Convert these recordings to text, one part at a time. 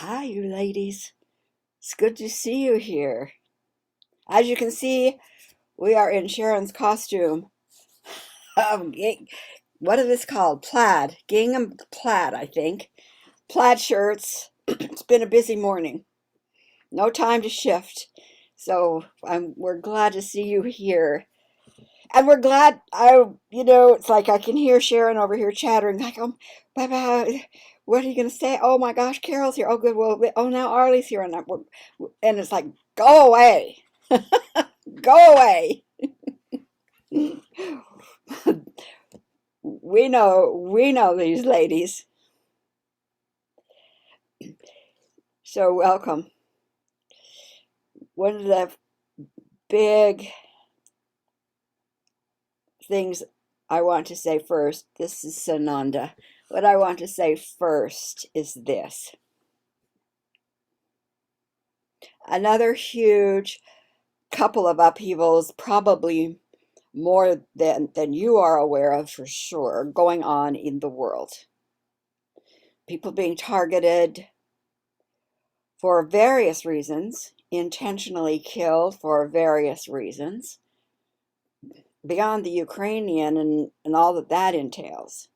Hi, you ladies. It's good to see you here. As you can see, we are in Sharon's costume. Ging- what is this called? Plaid. Gingham plaid, I think. Plaid shirts. It's been a busy morning. No time to shift. So we're glad to see you here. And we're glad it's like I can hear Sharon over here chattering, like, oh, bye. What are you going to say? Oh my gosh, Carol's here. Oh, good. Well, oh, now Arlie's here. And it's like, go away. Go away. We know these ladies. So welcome. One of the big things I want to say first, this is Sananda. What I want to say first is this. Another huge couple of upheavals, probably more than you are aware of for sure, going on in the world. People being targeted for various reasons, intentionally killed for various reasons, beyond the Ukrainian and all that that entails.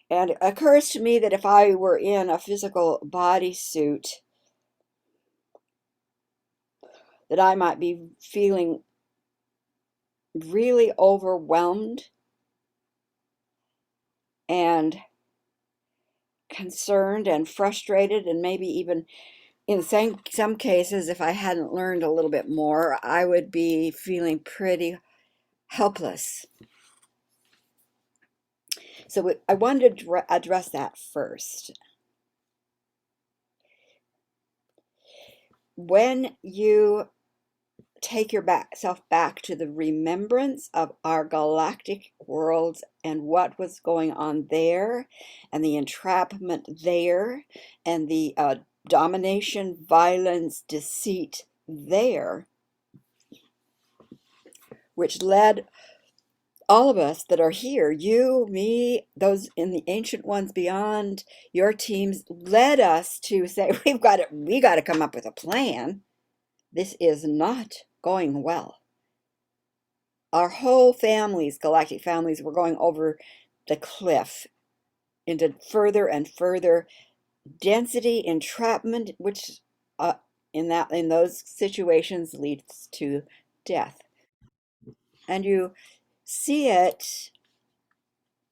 And it occurs to me that if I were in a physical bodysuit, that I might be feeling really overwhelmed and concerned and frustrated, and maybe even in some cases, if I hadn't learned a little bit more, I would be feeling pretty helpless. So I wanted to address that first. When you take yourself back to the remembrance of our galactic worlds and what was going on there, and the entrapment there, and the domination, violence, deceit there, which led all of us that are here, you, me, those in the ancient ones beyond, your teams, led us to say, we got to come up with a plan. This is not going well. Our whole families, galactic families, were going over the cliff into further and further density, entrapment, which in those situations leads to death. And you see it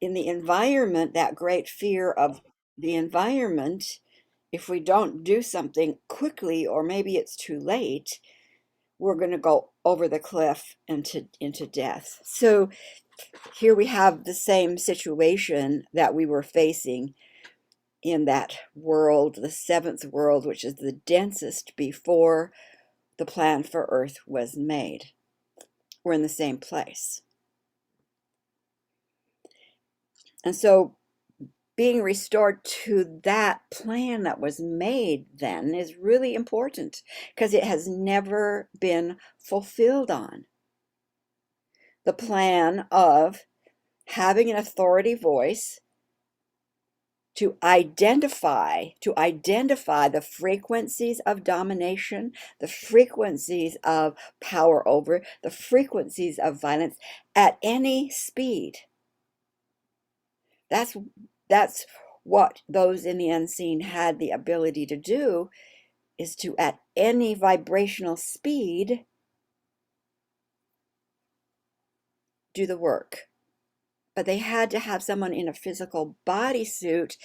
in the environment, that great fear of the environment. If we don't do something quickly, or maybe it's too late, we're going to go over the cliff into death. So here we have the same situation that we were facing in that world, the seventh world, which is the densest before the plan for Earth was made. We're in the same place. And so being restored to that plan that was made then is really important, because it has never been fulfilled on. The plan of having an authority voice to identify the frequencies of domination, the frequencies of power over, the frequencies of violence at any speed. That's what those in the unseen had the ability to do, is to, at any vibrational speed, do the work. But they had to have someone in a physical bodysuit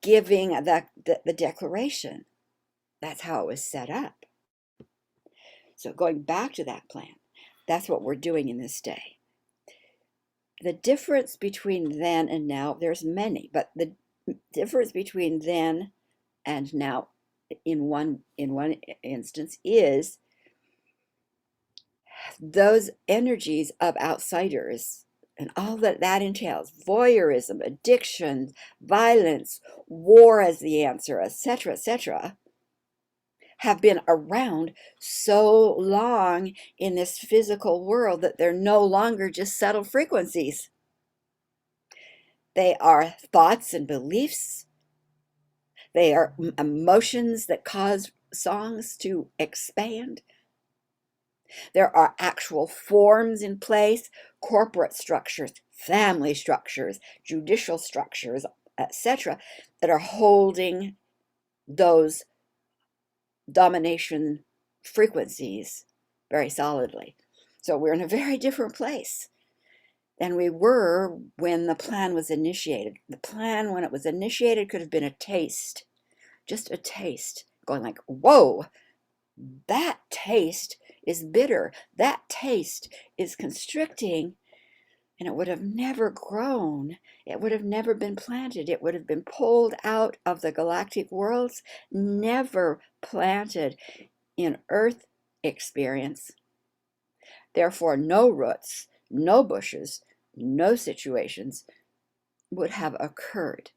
giving the declaration. That's how it was set up. So going back to that plan, that's what we're doing in this day. The difference between then and now, there's many, but the difference between then and now in one instance is those energies of outsiders and all that entails, voyeurism, addiction, violence, war as the answer, etc., have been around so long in this physical world that they're no longer just subtle frequencies. They are thoughts and beliefs They are emotions that cause songs to expand. There are actual forms in place, corporate structures, family structures, judicial structures, etc., that are holding those domination frequencies very solidly. So we're in a very different place than we were when the plan was initiated. The plan, when it was initiated, could have been a taste, just a taste, going like, whoa, that taste is bitter. That taste is constricting, and it would have never grown. It would have never been planted. It would have been pulled out of the galactic worlds, never planted in Earth experience. Therefore, no roots, no bushes, no situations would have occurred.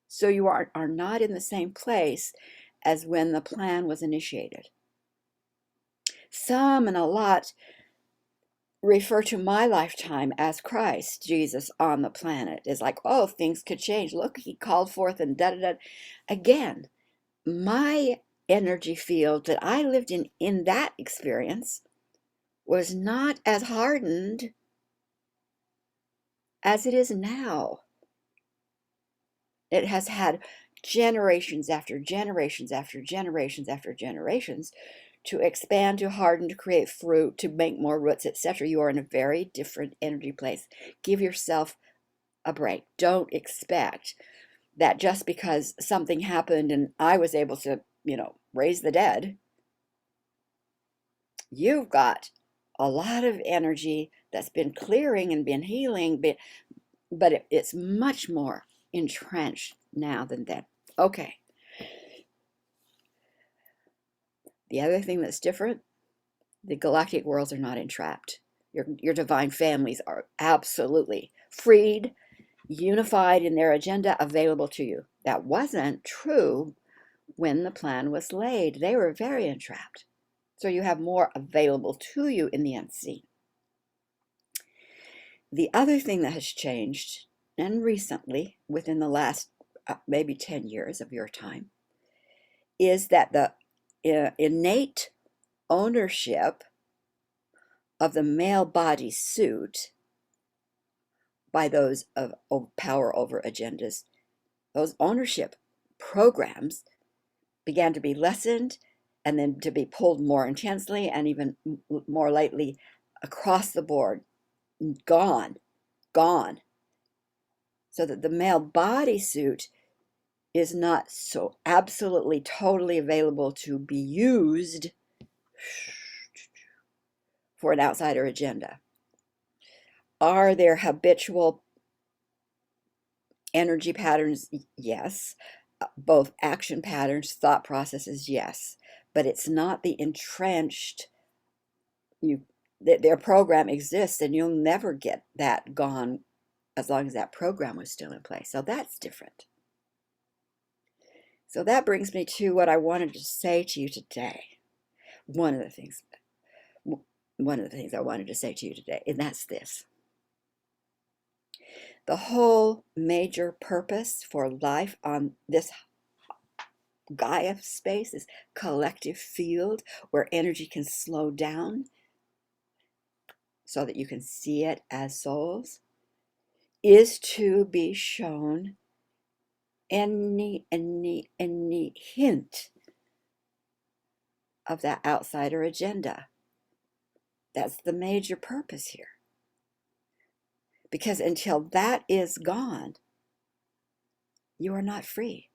So you are not in the same place as when the plan was initiated. Some and a lot refer to my lifetime as Christ, Jesus on the planet. It's like, oh, things could change. Look, he called forth and da da da. Again, my energy field that I lived in that experience was not as hardened as it is now. It has had generations after generations after generations after generations to expand, to harden, to create fruit, to make more roots, etc. You are in a very different energy place. Give yourself a break. Don't expect that just because something happened and I was able to, raise the dead, you've got a lot of energy that's been clearing and been healing, but it's much more entrenched now than then. Okay. The other thing that's different, the galactic worlds are not entrapped. Your divine families are absolutely freed, unified in their agenda, available to you. That wasn't true when the plan was laid. They were very entrapped. So you have more available to you in the unseen. The other thing that has changed, and recently, within the last maybe 10 years of your time, is that the innate ownership of the male body suit by those of power over agendas, those ownership programs began to be lessened and then to be pulled more intensely and even more lately across the board, gone. So that the male bodysuit is not so absolutely totally available to be used for an outsider agenda. Are there habitual energy patterns? Yes. Both action patterns, thought processes, yes. But it's not the entrenched, their program exists and you'll never get that gone as long as that program was still in place. So that's different. So that brings me to what I wanted to say to you today. One of the things I wanted to say to you today, and that's this. The whole major purpose for life on this Gaia space, this collective field where energy can slow down so that you can see it as souls, is to be shown any hint of that outsider agenda. That's the major purpose here. Because until that is gone, you are not free.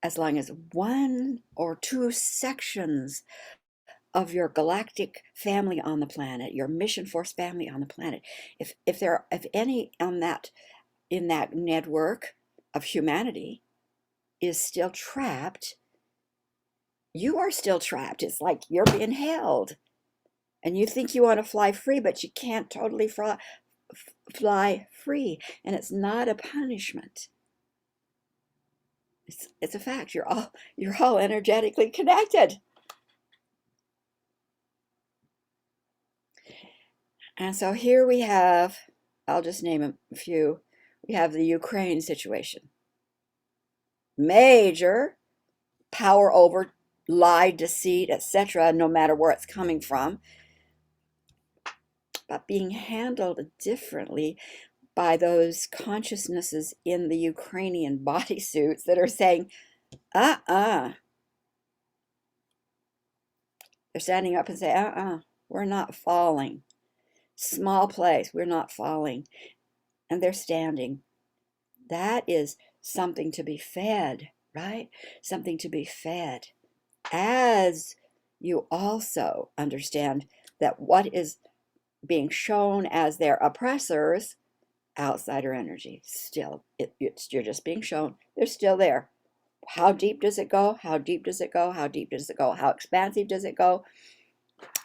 As long as one or two sections of your galactic family on the planet, your mission force family on the planet, if any on that, in that network of humanity is still trapped, you are still trapped. It's like you're being held. And you think you want to fly free, but you can't totally fly free. And it's not a punishment. It's a fact. You're all energetically connected. And so here we have, I'll just name a few. We have the Ukraine situation. major power over lie, deceit, etc., no matter where it's coming from, but being handled differently by those consciousnesses in the Ukrainian bodysuits that are saying, uh-uh. They're standing up and say, we're not falling. Small place, we're not falling. And they're standing. That is something to be fed, right? Something to be fed. As you also understand that what is being shown as their oppressors, outsider energy, still, you're just being shown, they're still there. How deep does it go? How deep does it go? How deep does it go? How expansive does it go?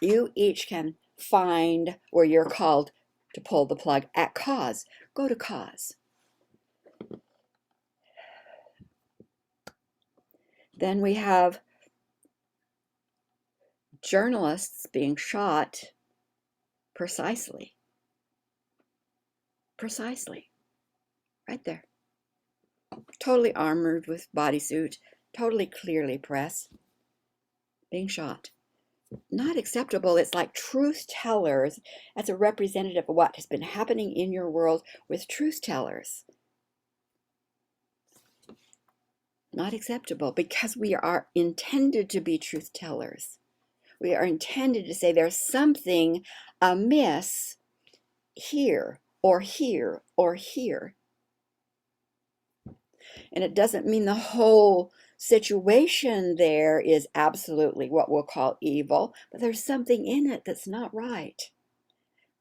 You each can find where you're called to pull the plug at cause. Go to cause. Then we have journalists being shot precisely. Precisely. Right there. Totally armored with bodysuit, totally clearly press, being shot. Not acceptable. It's like truth tellers as a representative of what has been happening in your world with truth tellers. Not acceptable, because we are intended to be truth tellers. We are intended to say there's something amiss here or here or here. And it doesn't mean the whole situation there is absolutely what we'll call evil, but there's something in it that's not right.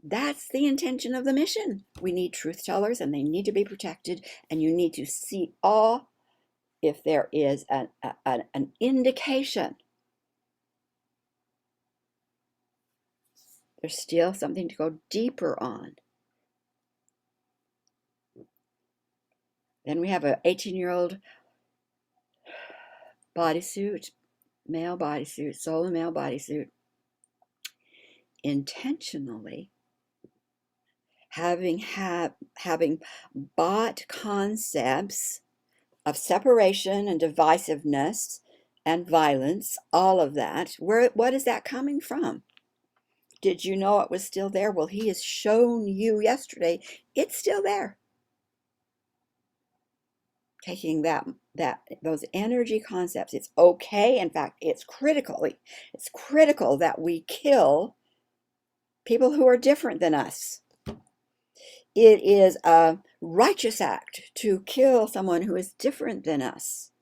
That's the intention of the mission. We need truth tellers, and they need to be protected, and you need to see all if there is an indication. There's still something to go deeper on. Then we have an 18-year-old bodysuit, male bodysuit, soul and male bodysuit, intentionally having bought concepts of separation and divisiveness and violence, all of that. What is that coming from? Did you know it was still there? Well, he has shown you yesterday it's still there. Taking those energy concepts, it's okay. In fact, it's critical that we kill people who are different than us. It is a righteous act to kill someone who is different than us.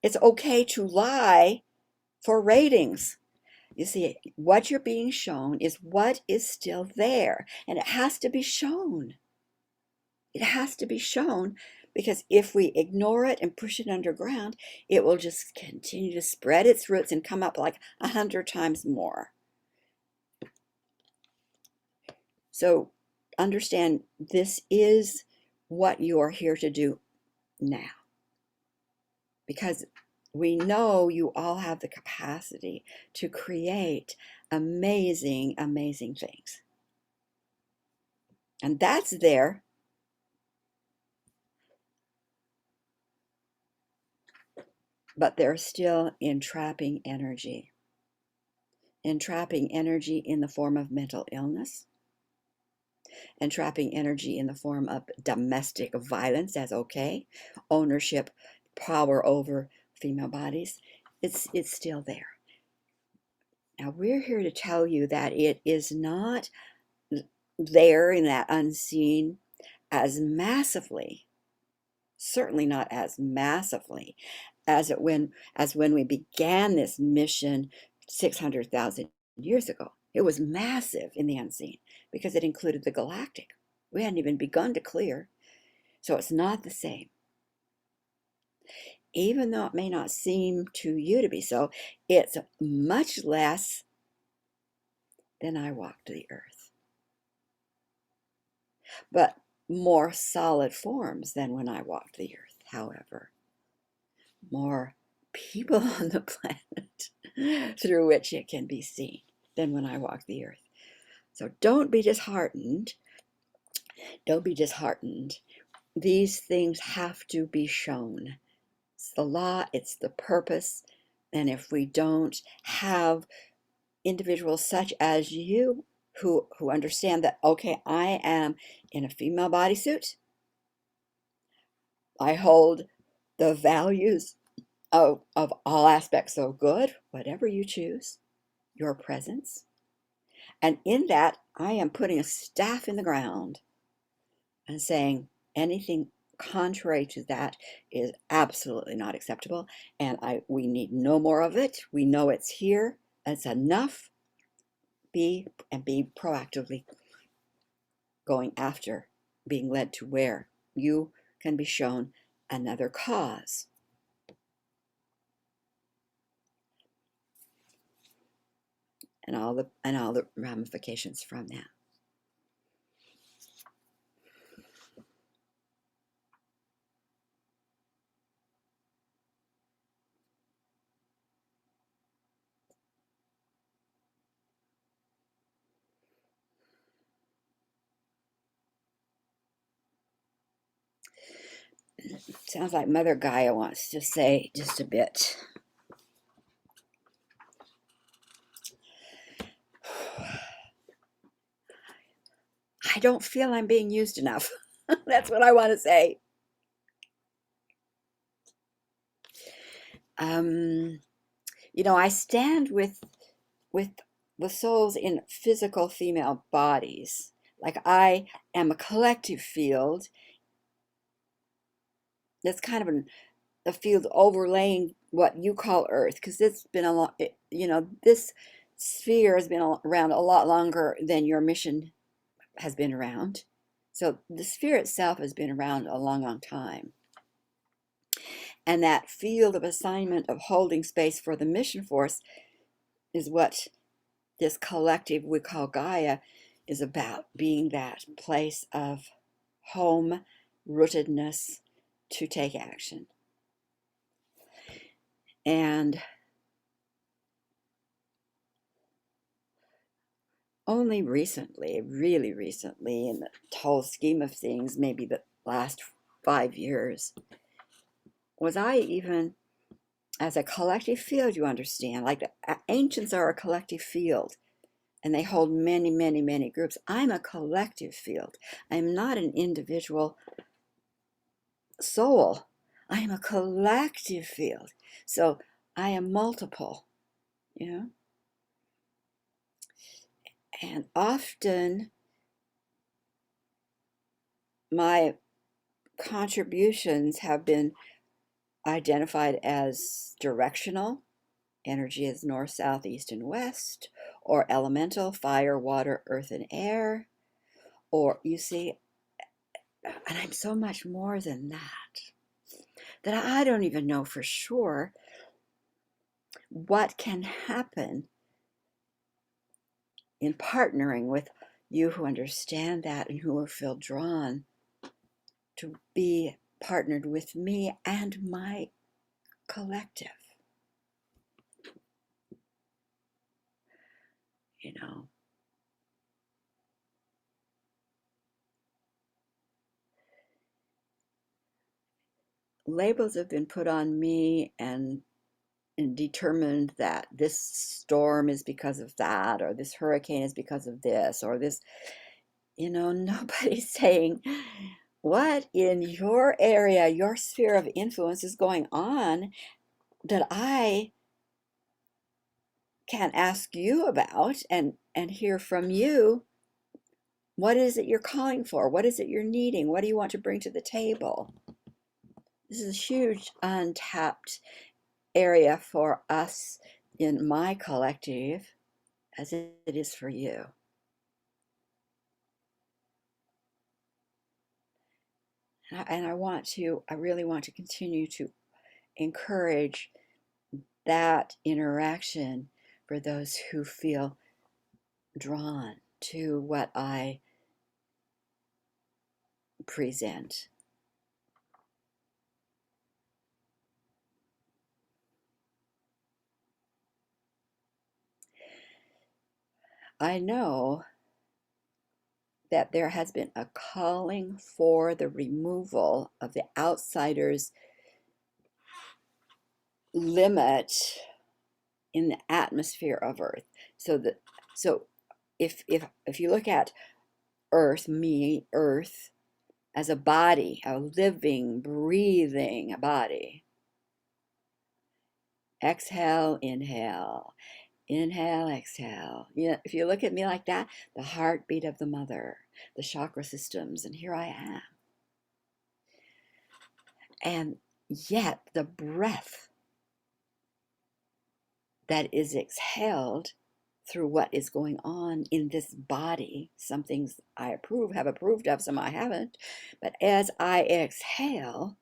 It's okay to lie for ratings. You see, what you're being shown is what is still there, and it has to be shown. It has to be shown, because if we ignore it and push it underground, it will just continue to spread its roots and come up like 100 times more. So understand, this is what you are here to do now, because we know you all have the capacity to create amazing, amazing things. And that's there. But they're still entrapping energy. Entrapping energy in the form of mental illness. Entrapping energy in the form of domestic violence as okay. Ownership, power over female bodies. It's still there. Now we're here to tell you that it is not there in that unseen as massively, certainly not as massively as when we began this mission 600,000 years ago. It was massive in the unseen because it included the galactic. We hadn't even begun to clear. So it's not the same. Even though it may not seem to you to be so, it's much less than I walked the earth. But more solid forms than when I walked the earth, however. More people on the planet through which it can be seen than when I walked the earth. So don't be disheartened. Don't be disheartened. These things have to be shown. It's the law, it's the purpose. And if we don't have individuals such as you who understand that, okay, I am in a female bodysuit, I hold the values of all aspects of good, whatever you choose, your presence. And in that, I am putting a staff in the ground and saying anything contrary to that is absolutely not acceptable. And we need no more of it. We know it's here. It's enough. Be proactively going after being led to where you can be shown another cause. And all the ramifications from that. Sounds like Mother Gaia wants to say just a bit. I don't feel I'm being used enough. That's what I want to say. I stand with the souls in physical female bodies. Like I am a collective field that's kind of a field overlaying what you call Earth, because it's been a lot, this sphere has been around a lot longer than your mission has been around. So the sphere itself has been around a long, long time. And that field of assignment of holding space for the mission force is what this collective we call Gaia is about, being that place of home rootedness to take action. And only recently, really recently, in the whole scheme of things, maybe the last 5 years, was I even, as a collective field, you understand, like the ancients are a collective field and they hold many, many, many groups. I'm a collective field. I'm not an individual soul. I am a collective field. So I am multiple, you know? And often my contributions have been identified as directional. Energy is north, south, east, and west, or elemental, fire, water, earth, and air. Or you see, and I'm so much more than that I don't even know for sure what can happen in partnering with you who understand that and who feel drawn to be partnered with me and my collective. You know, labels have been put on me and determined that this storm is because of that, or this hurricane is because of this, or this, nobody's saying what in your area, your sphere of influence is going on that I can ask you about and hear from you. What is it you're calling for? What is it you're needing? What do you want to bring to the table? This is a huge untapped area for us in my collective, as it is for you. And I really want to continue to encourage that interaction for those who feel drawn to what I present. I know that there has been a calling for the removal of the outsiders limit in the atmosphere of Earth. So if you look at Earth, Earth, as a body, a living, breathing body. Exhale, inhale, inhale, exhale. Yeah, if you look at me like that, the heartbeat of the mother, the chakra systems, and here I am. And yet the breath that is exhaled through what is going on in this body, some things I have approved of, some I haven't, but as I exhale,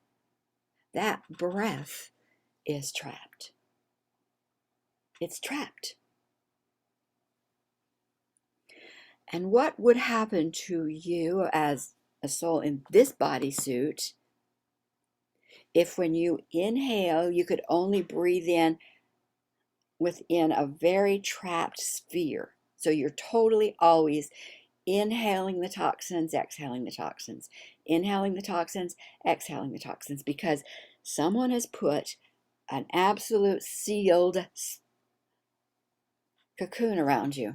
that breath is trapped. It's trapped. And what would happen to you as a soul in this bodysuit if when you inhale, you could only breathe in within a very trapped sphere? So you're totally always inhaling the toxins, exhaling the toxins, inhaling the toxins, exhaling the toxins, because someone has put an absolute sealed cocoon around you.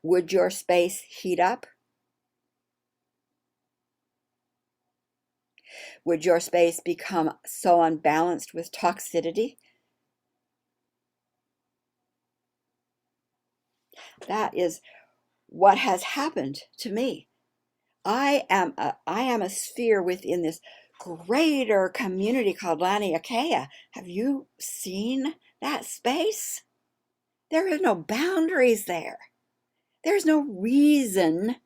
Would your space heat up? Would your space become so unbalanced with toxicity? That is what has happened to me. I am a sphere within this greater community called Laniakea. Have you seen that space? There are no boundaries there. There's no reason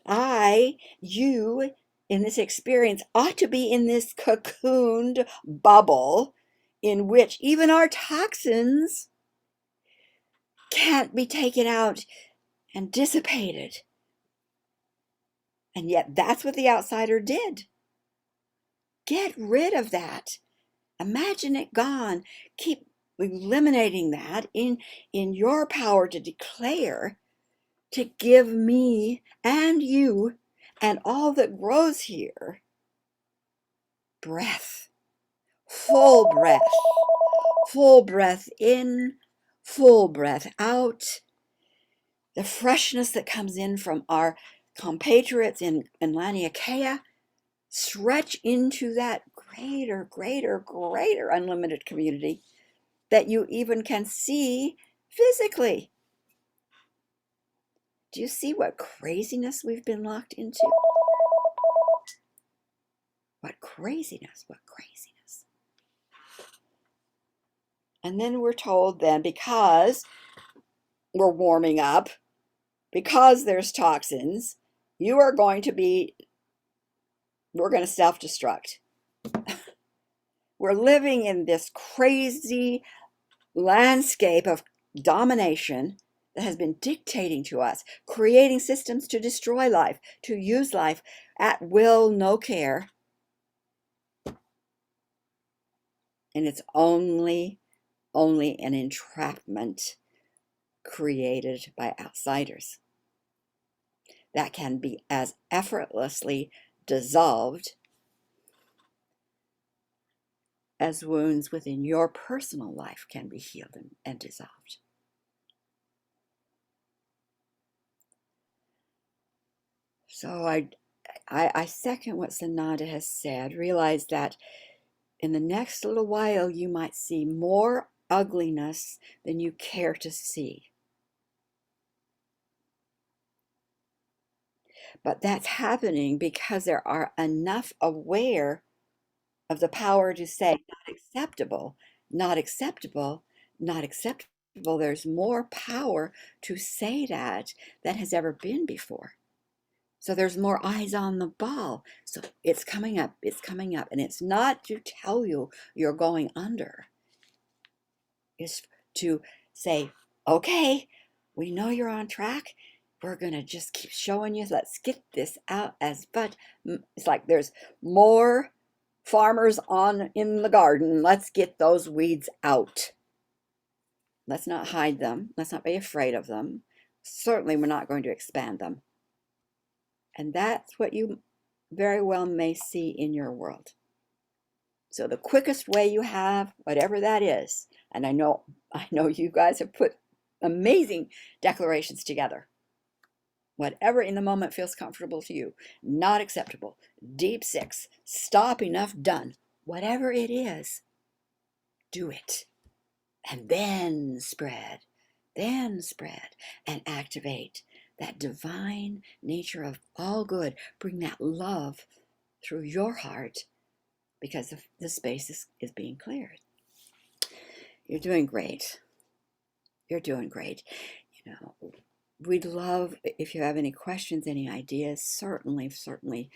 that you, in this experience, ought to be in this cocooned bubble in which even our toxins can't be taken out and dissipated. And yet that's what the outsider did. Get rid of that. Imagine it gone. Keep eliminating that in your power to declare, to give me and you and all that grows here breath, full breath, full breath in, full breath out. The freshness that comes in from our compatriots in Laniakea, stretch into that greater, greater, greater unlimited community that you even can see physically. Do you see what craziness we've been locked into? What craziness, what craziness. And then we're told then, because we're warming up, because there's toxins, we're going to self-destruct. We're living in this crazy landscape of domination that has been dictating to us, creating systems to destroy life, to use life at will, no care. And it's only an entrapment created by outsiders that can be as effortlessly dissolved as wounds within your personal life can be healed and dissolved. So I second what Sananda has said. Realize that in the next little while, you might see more ugliness than you care to see. But that's happening because there are enough aware of the power to say, not acceptable, not acceptable, not acceptable. There's more power to say that than has ever been before. So there's more eyes on the ball. So it's coming up, and it's not to tell you you're going under. It's to say, okay, we know you're on track. We're going to just keep showing you. Let's get this out it's like there's more farmers in the garden. Let's get those weeds out. Let's not hide them. Let's not be afraid of them. Certainly, we're not going to expand them. And that's what you very well may see in your world. So the quickest way you have, whatever that is, and I know you guys have put amazing declarations together. Whatever in the moment feels comfortable to you, not acceptable, deep 6, stop, enough, done. Whatever it is, do it. And then spread and activate that divine nature of all good. Bring that love through your heart, because the space is being cleared. You're doing great. You're doing great. You know, we'd love, if you have any questions, any ideas, certainly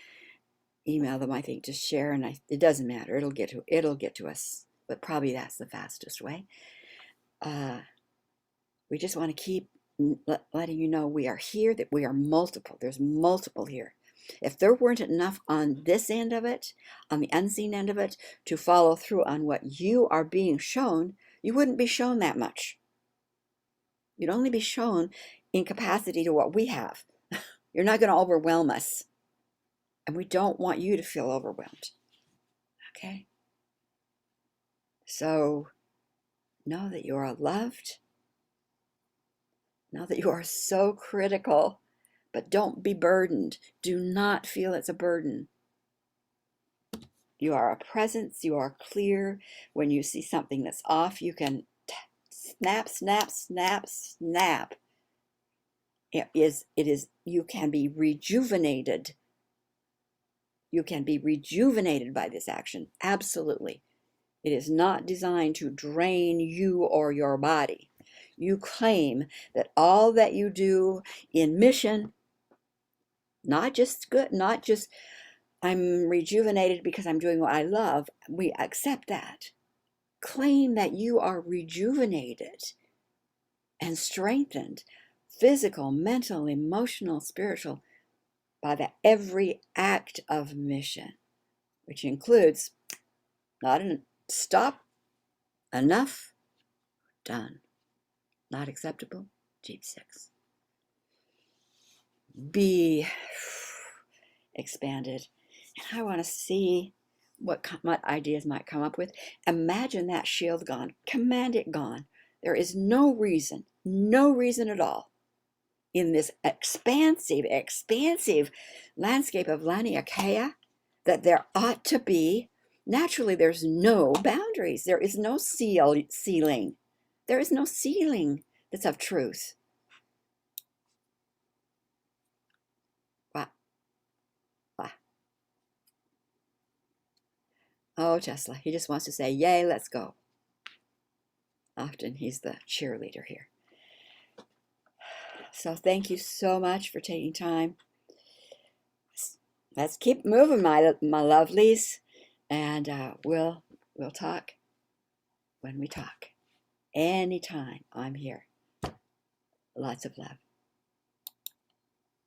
email them. I think just share, and it doesn't matter. It'll get to us, but probably that's the fastest way. We just want to keep letting you know we are here, that we are multiple. There's multiple here. If there weren't enough on this end of it, on the unseen end of it, to follow through on what you are being shown, you wouldn't be shown that much. You'd only be shown in capacity to what we have. You're not going to overwhelm us. And we don't want you to feel overwhelmed. Okay? So know that you are loved. Know that you are so critical, but don't be burdened. Do not feel it's a burden. You are a presence. You are clear. When you see something that's off, you can snap, snap, snap, snap. It is, you can be rejuvenated. You can be rejuvenated by this action. Absolutely. It is not designed to drain you or your body. You claim that all that you do in mission, not just good, not just I'm rejuvenated because I'm doing what I love. We accept that. Claim that you are rejuvenated and strengthened, physical, mental, emotional, spiritual, by the every act of mission, which includes not an stop, enough, done. Not acceptable, deep 6. Be expanded. And I want to see what ideas might come up with. Imagine that shield gone. Command it gone. There is no reason at all in this expansive landscape of Laniakea that there ought to be. Naturally, there's no boundaries. There is no ceiling. There is no ceiling that's of truth. Wow. Wow. Oh, Tesla, he just wants to say, yay, let's go. Often he's the cheerleader here. So thank you so much for taking time. Let's keep moving, my lovelies, and we'll talk when we talk. Anytime, I'm here. Lots of love.